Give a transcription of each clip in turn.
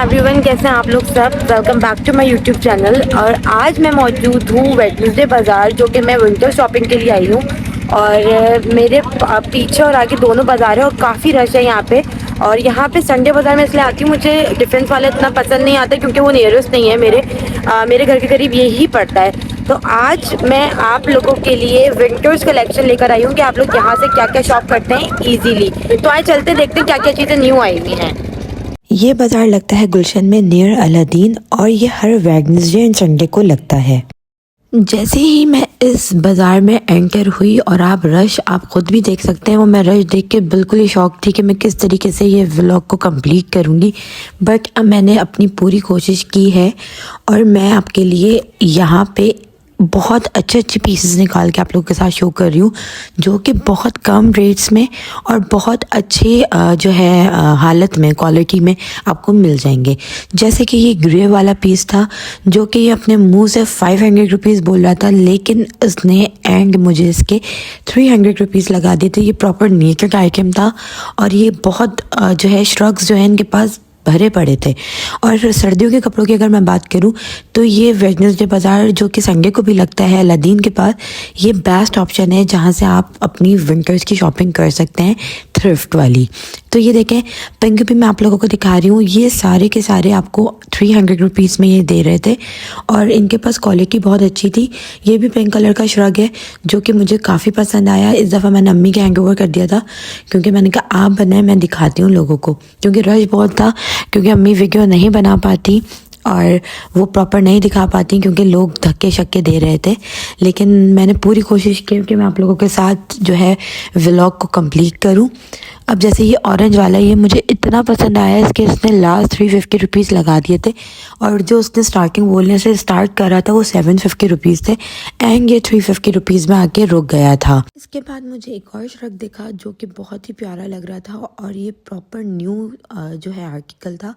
Everyone, कैसे हैं आप लोग सब। Welcome back to my YouTube channel. और आज मैं मौजूद हूँ वेडनेसडे बाज़ार, जो कि मैं विंटर शॉपिंग के लिए आई हूँ। और मेरे पीछे और आगे दोनों बाज़ार है और काफ़ी रश है यहाँ पे। और यहाँ पे संडे बाज़ार में इसलिए आती हूँ, मुझे डिफेंस वाला इतना पसंद नहीं आता क्योंकि वो नियरेस्ट नहीं है मेरे घर के करीब यही पड़ता है। तो आज मैं आप लोगों के लिए विंटर्स कलेक्शन लेकर आई हूँ कि आप लोग यहाँ से क्या क्या शॉप करते हैं ईजीली। तो आज चलते देखते हैं क्या क्या चीज़ें न्यू आई हुई हैं। ये बाजार लगता है गुलशन में नियर अलादीन, और ये हर वेडनेसडे एंड संडे को लगता है। जैसे ही मैं इस बाज़ार में एंटर हुई, और आप खुद भी देख सकते हैं, वो मैं रश देख के बिल्कुल ही शॉक थी कि मैं किस तरीके से ये व्लॉग को कंप्लीट करूँगी। बट अब मैंने अपनी पूरी कोशिश की है और मैं आपके लिए यहाँ पे बहुत अच्छे पीसेस निकाल के आप लोगों के साथ शो कर रही हूँ, जो कि बहुत कम रेट्स में और बहुत अच्छे जो है हालत में, क्वालिटी में आपको मिल जाएंगे। जैसे कि ये ग्रे वाला पीस था, जो कि ये अपने मुंह से 500 रुपीज़ बोल रहा था, लेकिन उसने एंड मुझे इसके 300 रुपीज़ लगा दिए थे। ये प्रॉपर नेचर का आइटम था और ये बहुत जो है श्रग्स जो है इनके पास भरे पड़े थे। और सर्दियों के कपड़ों की अगर मैं बात करूं तो ये वेडनेसडे बाज़ार, जो कि संडे को भी लगता है अलादीन के पास, ये बेस्ट ऑप्शन है जहां से आप अपनी विंटर्स की शॉपिंग कर सकते हैं, थ्रिफ्ट वाली। तो ये देखें, पिंक भी मैं आप लोगों को दिखा रही हूँ। ये सारे के सारे आपको 300 रुपीज़ में ये दे रहे थे और इनके पास क्वालिटी बहुत अच्छी थी। ये भी पिंक कलर का श्रग है जो कि मुझे काफ़ी पसंद आया। इस दफ़ा मैंने अम्मी के हैंड ओवर कर दिया था क्योंकि मैंने कहा आप बनाए, मैं दिखाती हूँ लोगों को, क्योंकि रश बहुत था, क्योंकि अम्मी वीडियो नहीं बना पाती और वो प्रॉपर नहीं दिखा पाती क्योंकि लोग धक्के शक्के दे रहे थे। लेकिन मैंने पूरी कोशिश की कि मैं आप लोगों के साथ जो है व्लॉग को कंप्लीट करूं। अब जैसे ये ऑरेंज वाला, ये मुझे इतना पसंद आया, इसके इसने लास्ट 350 रुपीज़ लगा दिए थे और जो उसने स्टार्टिंग बोलने से स्टार्ट करा था वो 750 रुपीज़ थे एंड ये 350 रुपीज़ में आके रुक गया था। इसके बाद मुझे एक और श्रग दिखा जो कि बहुत ही प्यारा लग रहा था और ये प्रॉपर न्यू जो है आर्टिकल था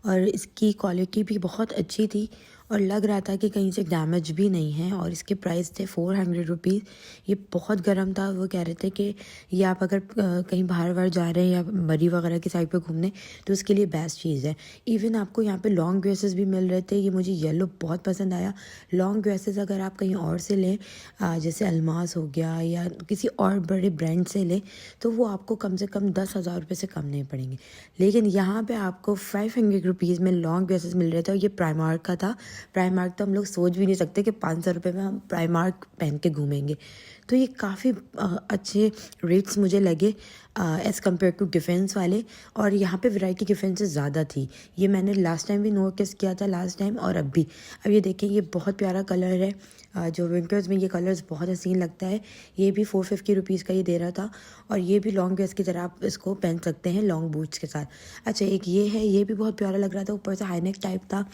और इसकी क्वालिटी भी बहुत अच्छी थी और लग रहा था कि कहीं से डैमेज भी नहीं है। और इसके प्राइस थे 400 रुपीज़। ये बहुत गर्म था। वो कह रहे थे कि ये आप अगर कहीं बाहर वाहर जा रहे हैं या मरी वगैरह की साइड पे घूमने, तो उसके लिए बेस्ट चीज़ है। इवन आपको यहाँ पे लॉन्ग ड्रेसेस भी मिल रहे थे। ये मुझे येलो बहुत पसंद आया। लॉन्ग ड्रेसेस अगर आप कहीं और से लें, जैसे अलमास हो गया या किसी और बड़े ब्रांड से लें, तो वो आपको कम से कम 10,000 रुपये से कम नहीं पड़ेंगे। लेकिन यहाँ पर आपको 500 रुपीज़ में लॉन्ग ड्रेसेस मिल रहे थे और ये प्राइमार्क का था। प्राइमार्क तो हम लोग सोच भी नहीं सकते कि 500 रुपये में हम प्राइमार्क पहन के घूमेंगे। तो ये काफ़ी अच्छे रेट्स मुझे लगे एज़ कम्पेयर टू डिफेंस वाले। और यहाँ पे वैरायटी डिफेंस से ज़्यादा थी। ये मैंने लास्ट टाइम भी नोटिस किया था, लास्ट टाइम और अब भी। अब ये देखें, ये बहुत प्यारा कलर है। जो विंटर्स में ये कलर्स बहुत हसीन लगता है। ये भी 450 रुपीज़ का ये दे रहा था और ये भी लॉन्ग ड्रेस की तरह आप इसको पहन सकते हैं लॉन्ग बूट्स के साथ। अच्छा, एक ये है, ये भी बहुत प्यारा लग रहा था, ऊपर से हाईनेक टाइप था।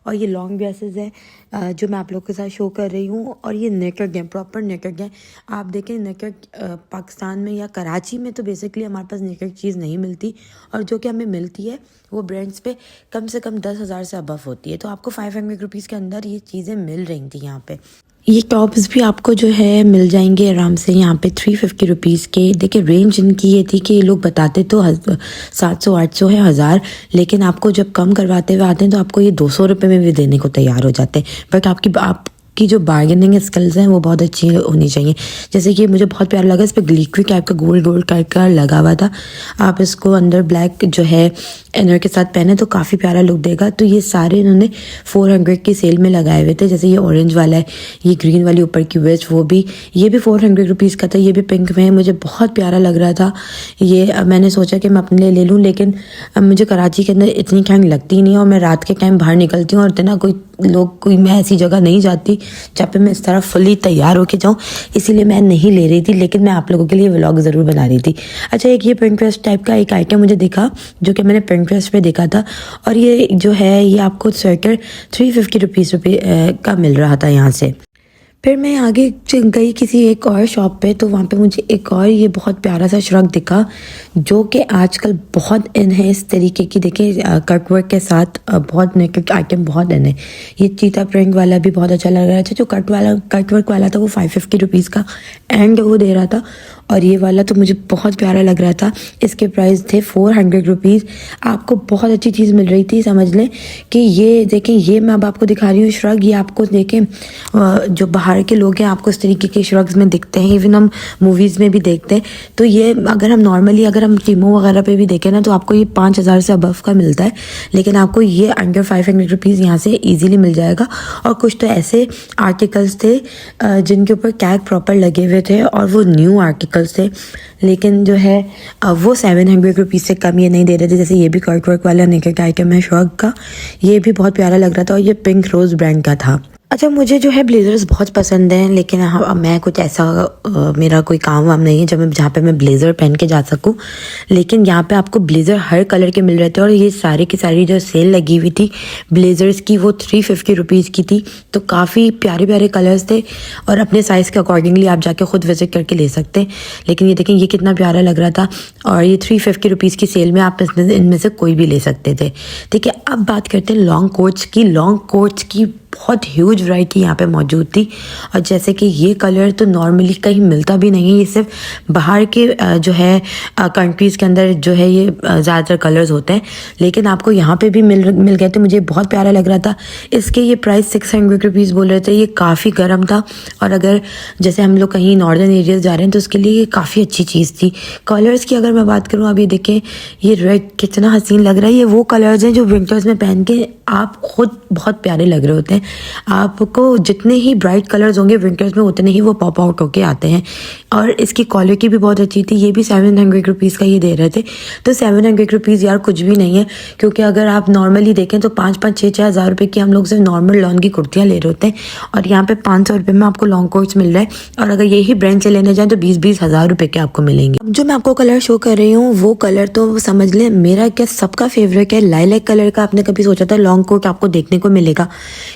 और ये लॉन्ग ड्रेसेस है जो मैं आप लोग के साथ शो कर रही हूँ। और ये नेकेड है, प्रॉपर नेकेड है। आप देखें, नेकेड पाकिस्तान में या कराची में तो बेसिकली हमारे पास नेकेड चीज़ नहीं मिलती, और जो कि हमें मिलती है वो ब्रांड्स पे कम से कम 10,000 से अबव होती है। तो आपको 500 रुपीज़ के अंदर ये चीज़ें मिल रही थी यहाँ पे। ये टॉप्स भी आपको जो है मिल जाएंगे आराम से यहाँ पे 350 रुपीज़ के। देखिए, रेंज इनकी ये थी कि ये लोग बताते तो 700 800 है, 1000, लेकिन आपको जब कम करवाते हुए आते हैं तो आपको ये 200 रुपये में भी देने को तैयार हो जाते हैं। बट आपकी जो बार्गेनिंग स्किल्स हैं वो बहुत अच्छी होनी चाहिए। जैसे कि मुझे बहुत प्यारा लगा, इस पर ग्लिटरी टाइप का गोल्ड टाइप का लगा हुआ था। आप इसको अंदर ब्लैक जो है इनर के साथ पहने तो काफ़ी प्यारा लुक देगा। तो ये सारे इन्होंने 400 की सेल में लगाए हुए थे। जैसे ये ऑरेंज वाला है, ये ग्रीन वाली ऊपर की वेस्ट, वो भी, ये भी 400 रुपीज़ का था। ये भी पिंक में है, मुझे बहुत प्यारा लग रहा था ये। मैंने सोचा कि मैं अपने लिए ले लूँ, लेकिन मुझे कराची के अंदर इतनी ठंड लगती नहीं है और मैं रात के टाइम बाहर निकलती हूँ और इतना कोई मैं ऐसी जगह नहीं जाती जहाँ पे मैं इस तरह फुली तैयार होके जाऊँ, इसीलिए मैं नहीं ले रही थी। लेकिन मैं आप लोगों के लिए व्लॉग ज़रूर बना रही थी। अच्छा, एक ये पिंटरेस्ट टाइप का एक आइटम मुझे दिखा जो कि मैंने पिंटरेस्ट पे देखा था, और ये जो है ये आपको स्वेटर 350 रुपीज़ का मिल रहा था यहाँ से। फिर मैं आगे गई किसी एक और शॉप पे, तो वहाँ पे मुझे एक और ये बहुत प्यारा सा श्रग दिखा जो कि आजकल बहुत इन है इस तरीके की। देखिए कट वर्क के साथ बहुत नेकेड आइटम बहुत इन है। ये चीता प्रिंट वाला भी बहुत अच्छा लग रहा था। जो कट वर्क वाला था वो 550 रुपीज़ का एंड वो दे रहा था, और ये वाला तो मुझे बहुत प्यारा लग रहा था। इसके प्राइस थे 400 रुपीज़। आपको बहुत अच्छी चीज़ मिल रही थी। समझ लें कि ये देखें, ये मैं अब आपको दिखा रही हूँ श्रग। ये आपको देखें जो बाहर के लोग हैं आपको इस तरीके के श्रग्स में दिखते हैं, इवन हम मूवीज़ में भी देखते हैं। तो ये अगर हम नॉर्मली अगर हम टीमो वगैरह पे भी देखें ना, तो आपको ये 5000 से अबव का मिलता है, लेकिन आपको ये अंडर 500 रुपीज़ यहाँ से ईजिली मिल जाएगा। और कुछ तो ऐसे आर्टिकल्स थे जिनके ऊपर टैग प्रॉपर लगे हुए थे और वो न्यू आर्टिकल्स थे, लेकिन जो है वो 700 रुपीज़ से कम ये नहीं दे रहे थे। जैसे ये भी कट वर्क वाला नेकेड आइटम है श्रग का, ये भी बहुत प्यारा लग रहा था और ये पिंक रोज़ ब्रांड का था। अच्छा, मुझे जो है ब्लेज़र्स बहुत पसंद हैं, लेकिन हाँ मैं कुछ ऐसा मेरा कोई काम वाम नहीं है जहाँ पे मैं ब्लेज़र पहन के जा सकूँ। लेकिन यहाँ पे आपको ब्लेज़र हर कलर के मिल रहे थे, और ये सारी की सारी जो सेल लगी हुई थी ब्लेज़र्स की वो 350 रुपीज़ की थी। तो काफ़ी प्यारे प्यारे कलर्स थे, और अपने साइज़ के अकॉर्डिंगली आप जाके खुद विजिट करके ले सकते हैं। लेकिन ये देखें, ये कितना प्यारा लग रहा था, और ये 350 रुपीज़ की सेल में आप इनमें से कोई भी ले सकते थे। ठीक है, अब बात करते हैं लॉन्ग कोट्स की। लॉन्ग कोट्स की बहुत ह्यूज वैरायटी यहाँ पे मौजूद थी, और जैसे कि ये कलर तो नॉर्मली कहीं मिलता भी नहीं है। ये सिर्फ बाहर के जो है कंट्रीज़ के अंदर जो है ये ज़्यादातर कलर्स होते हैं, लेकिन आपको यहाँ पे भी मिल गए थे। मुझे बहुत प्यारा लग रहा था। इसके ये प्राइस 600 रुपीज़ बोल रहे थे। ये काफ़ी गर्म था, और अगर जैसे हम लोग कहीं नॉर्दर्न एरियाज जा रहे हैं तो उसके लिए ये काफ़ी अच्छी चीज़ थी। कलर्स की अगर मैं बात करूँ, अब ये देखें, ये रेड कितना हसीन लग रहा है। ये वो कलर्स हैं जो विंटर्स में पहन के आप खुद बहुत प्यारे लग रहे होते हैं। आपको जितने ही ब्राइट कलर्स होंगे विंटर्स में उतने ही वो पॉप आउट होके आते हैं। और इसकी क्वालिटी भी बहुत अच्छी थी। ये भी 700 रुपीज़ का ये दे रहे थे। तो 700 रुपीज़ यार कुछ भी नहीं है, क्योंकि अगर आप नॉर्मली देखें तो 5-6 हज़ार रुपये की हम लोग सिर्फ नॉर्मल लॉन की कुर्तियाँ ले रहे होते हैं, और यहाँ पे 500 रुपये में आपको लॉन्ग कोट्स मिल रहे हैं। और अगर यही ब्रांड से लेने जाएँ तो 20-20 हज़ार रुपये के आपको मिलेंगे। अब जो मैं आपको कलर शो कर रही हूँ वो कलर तो समझ लें मेरा क्या सबका फेवरेट है, लाइलैक कलर का। आपने कभी सोचा था लॉन्ग कोट आपको देखने को मिलेगा?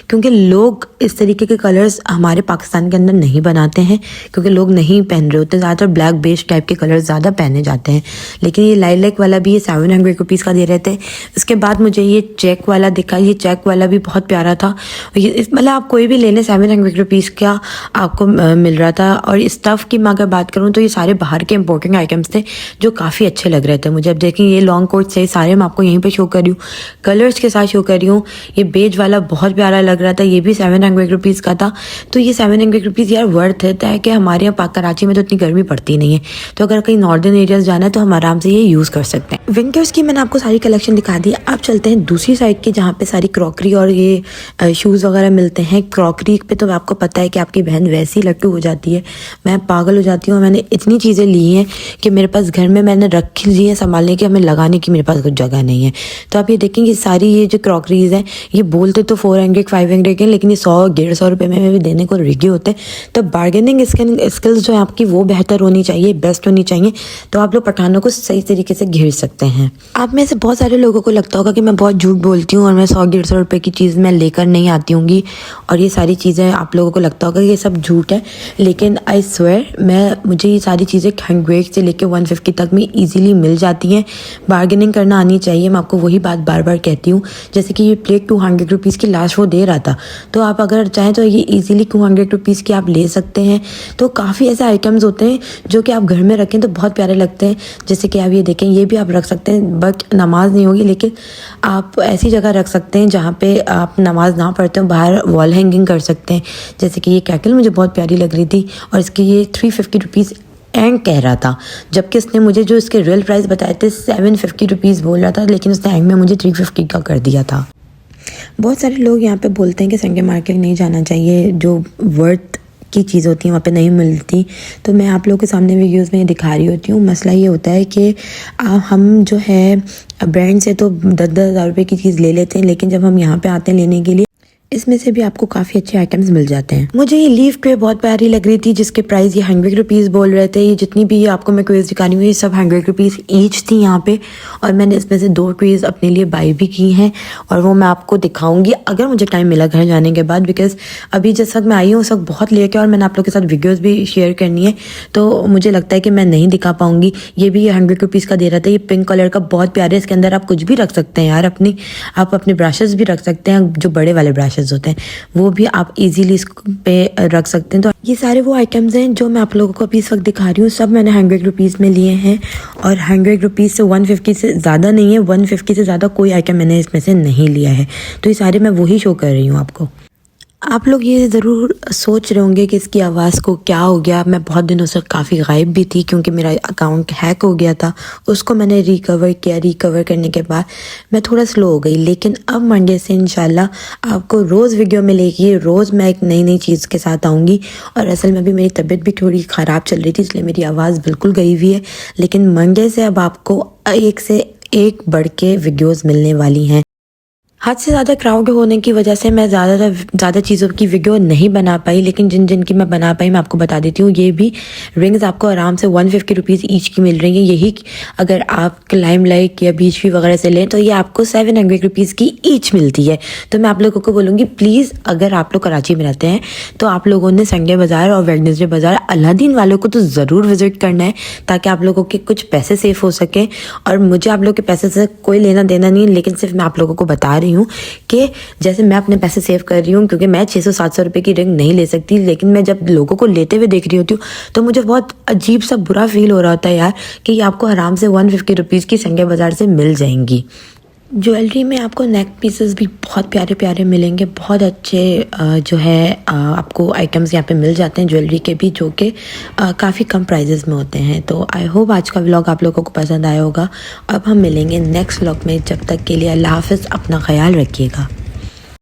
क्योंकि लोग इस तरीके के कलर्स हमारे पाकिस्तान के अंदर नहीं बनाते हैं, क्योंकि लोग नहीं पहन रहे होते। ज़्यादातर ब्लैक बेस टाइप के कलर्स ज़्यादा पहने जाते हैं। लेकिन ये लाइलैक वाला भी ये 700 रुपीज़ का दे रहे थे। इसके बाद मुझे ये चेक वाला दिखा। ये चेक वाला भी बहुत प्यारा था। ये मतलब आप कोई भी ले लें 700 रुपीज़ का आपको मिल रहा था। और स्टफ़ की मैं अगर बात करूँ तो ये सारे बाहर के इंपोर्टेंट आइटम्स थे जो काफ़ी अच्छे लग रहे थे मुझे। अब देखें, ये लॉन्ग कोट से सारे मैं आपको यहीं पर शो कर रही हूँ, कलर्स के साथ शो कर रही हूँ। ये बेज वाला बहुत प्यारा लग रहा था, ये भी 700 रुपीज़ का था। तो ये 700 रुपीज़ यार वर्थ है कि हमारे यहाँ कराची में तो इतनी गर्मी पड़ती नहीं है, तो अगर कहीं नॉर्दर्न एरियाज जाना है तो हम आराम से ये यूज़ कर सकते हैं। विंटर्स की मैंने आपको सारी कलेक्शन दिखा दी। अब चलते हैं दूसरी साइड की, जहाँ पे सारी क्रॉकरी और ये शूज़ वगैरह मिलते हैं। क्रॉकरी पे तो आपको पता है कि आपकी बहन वैसी लट्टू हो जाती है, मैं पागल हो जाती हूँ। मैंने इतनी चीज़ें ली हैं कि मेरे पास घर में मैंने रख ली है संभालने की, हमें लगाने की मेरे पास कुछ जगह नहीं है। तो आप ये देखेंगे सारी ये जो क्रॉकरीज हैं ये बोलते तो 400-500 के, लेकिन ये 100-150 रुपये में भी देने को रेडी होते हैं। तो बार्गेनिंग स्किल्स जो है आपकी वो बेहतर होनी चाहिए, बेस्ट होनी चाहिए, तो आप लोग पठानों को सही तरीके से घेर सकते हैं। आप में से बहुत सारे लोगों को लगता होगा कि मैं बहुत झूठ बोलती हूँ और मैं 100-150 रुपये की चीज़ मैं लेकर नहीं आती होंगी, और ये सारी चीज़ें आप लोगों को लगता होगा कि ये सब झूठ है। लेकिन आई स्वेयर मुझे ये सारी चीज़ें 100 से लेकर 150 तक में ईजिली मिल जाती हैं। बार्गेनिंग करना आनी चाहिए, मैं आपको वही बात बार बार कहती हूँ। जैसे कि ये प्लेट 200 रुपीज़ की लास्ट वो दे रहा था, तो आप अगर चाहें तो ये इजीली 200 रुपीज़ की आप ले सकते हैं। तो काफ़ी ऐसे आइटम्स होते हैं जो कि आप घर में रखें तो बहुत प्यारे लगते हैं। जैसे कि आप ये देखें, ये भी आप रख सकते हैं, बट नमाज नहीं होगी, लेकिन आप ऐसी जगह रख सकते हैं जहाँ पे आप नमाज ना पढ़ते हो, बाहर वॉल हैंगिंग कर सकते हैं। जैसे कि ये कैटल मुझे बहुत प्यारी लग रही थी, और इसकी ये 350 रुपीज़ एंड कह रहा था, जबकि उसने मुझे जो इसके रियल प्राइस बताए थे 750 रुपीज़ बोल रहा था, लेकिन उसने एंड में मुझे 350 का कर दिया था। बहुत सारे लोग यहाँ पे बोलते हैं कि संडे मार्केट नहीं जाना चाहिए, जो वर्थ की चीज़ होती है वहाँ पे नहीं मिलती। तो मैं आप लोगों के सामने वीडियोस में दिखा रही होती हूँ। मसला ये होता है कि हम जो है ब्रांड से तो 10-10 हज़ार रुपये की चीज़ ले लेते हैं, लेकिन जब हम यहाँ पे आते हैं लेने के लिए इसमें से भी आपको काफ़ी अच्छे आइटम्स मिल जाते हैं। मुझे ये लीफ ट्रे बहुत प्यारी लग रही थी, जिसके प्राइस ये 100 रुपीज़ बोल रहे थे। ये जितनी भी आपको मैं क्रेज़ दिखा रही हूँ ये सब 100 रुपीज़ ईच थी यहाँ पे, और मैंने इसमें से 2 ट्रेज़ अपने लिए बाई भी की हैं, और वो मैं आपको दिखाऊंगी अगर मुझे टाइम मिला घर जाने के बाद, बिकॉज अभी जिस वक्त मैं आई हूँ उस वक्त बहुत लेट है और मैंने आप लोग के साथ वीडियोज़ भी शेयर करनी है, तो मुझे लगता है कि मैं नहीं दिखा पाऊंगी। ये भी 100 रुपीज़ का दे रहा था। ये पिंक कलर का बहुत प्यारे, इसके अंदर आप कुछ भी रख सकते हैं यार, आप अपने ब्रशेज़ भी रख सकते हैं, जो बड़े वाले ब्रशेज़ होते हैं वो भी आप इजीली इस पे रख सकते हैं। तो ये सारे वो आइटम्स हैं जो मैं आप लोगों को अभी इस वक्त दिखा रही हूँ, सब मैंने 100 रुपीज़ में लिए हैं, और 100 रुपीज़ से 150 से ज़्यादा नहीं है, 150 से ज़्यादा कोई आइटम मैंने इसमें से नहीं लिया है। तो ये सारे मैं वही शो कर रही हूँ आपको। आप लोग ये ज़रूर सोच रहे होंगे कि इसकी आवाज़ को क्या हो गया। मैं बहुत दिनों से काफ़ी गायब भी थी क्योंकि मेरा अकाउंट हैक हो गया था, उसको मैंने रिकवर किया। रिकवर करने के बाद मैं थोड़ा स्लो हो गई, लेकिन अब मंडे से इंशाल्लाह आपको रोज़ वीडियो मिलेगी, रोज़ मैं एक नई चीज़ के साथ आऊँगी। और असल में भी मेरी तबीयत भी थोड़ी ख़राब चल रही थी, इसलिए मेरी आवाज़ बिल्कुल गई हुई है, लेकिन मंडे से अब आपको एक से एक बढ़ के वीडियोज़ मिलने वाली हैं। हद से ज़्यादा क्राउड होने की वजह से मैं ज़्यादा चीज़ों की वीडियो नहीं बना पाई, लेकिन जिन की मैं बना पाई मैं आपको बता देती हूँ। ये भी रिंग्स आपको आराम से 150 रुपीज़ ईच की मिल रही है। यही अगर आप लाइमलाइट या बीच भी वगैरह से लें तो ये आपको 700 रुपीज़ की ईच मिलती है। तो मैं आप लोगों को बोलूँगी प्लीज़, अगर आप लोग कराची में रहते हैं तो आप लोगों ने संडे बाज़ार और वेडनेसडे बाज़ार अलादीन वालों को तो ज़रूर विज़िट करना है, ताकि आप लोगों के कुछ पैसे सेव हो सकें। और मुझे आप लोग के पैसे से कोई लेना देना नहीं, लेकिन सिर्फ मैं आप लोगों को बता रही हूँ कि जैसे मैं अपने पैसे सेव कर रही हूँ, क्योंकि मैं 600-700 रुपए की रिंग नहीं ले सकती, लेकिन मैं जब लोगों को लेते हुए देख रही होती हूँ तो मुझे बहुत अजीब सा बुरा फील हो रहा होता है यार, कि आपको आराम से 150 रुपीज़ की संडे बाज़ार से मिल जाएंगी। ज्वेलरी में आपको नेक पीसेस भी बहुत प्यारे प्यारे मिलेंगे, बहुत अच्छे जो है आपको आइटम्स यहाँ पे मिल जाते हैं ज्वेलरी के भी, जो कि काफ़ी कम प्राइजेस में होते हैं। तो आई होप आज का व्लॉग आप लोगों को पसंद आया होगा। अब हम मिलेंगे नेक्स्ट व्लॉग में, जब तक के लिए अल्लाह हाफ़िज़, अपना ख्याल रखिएगा।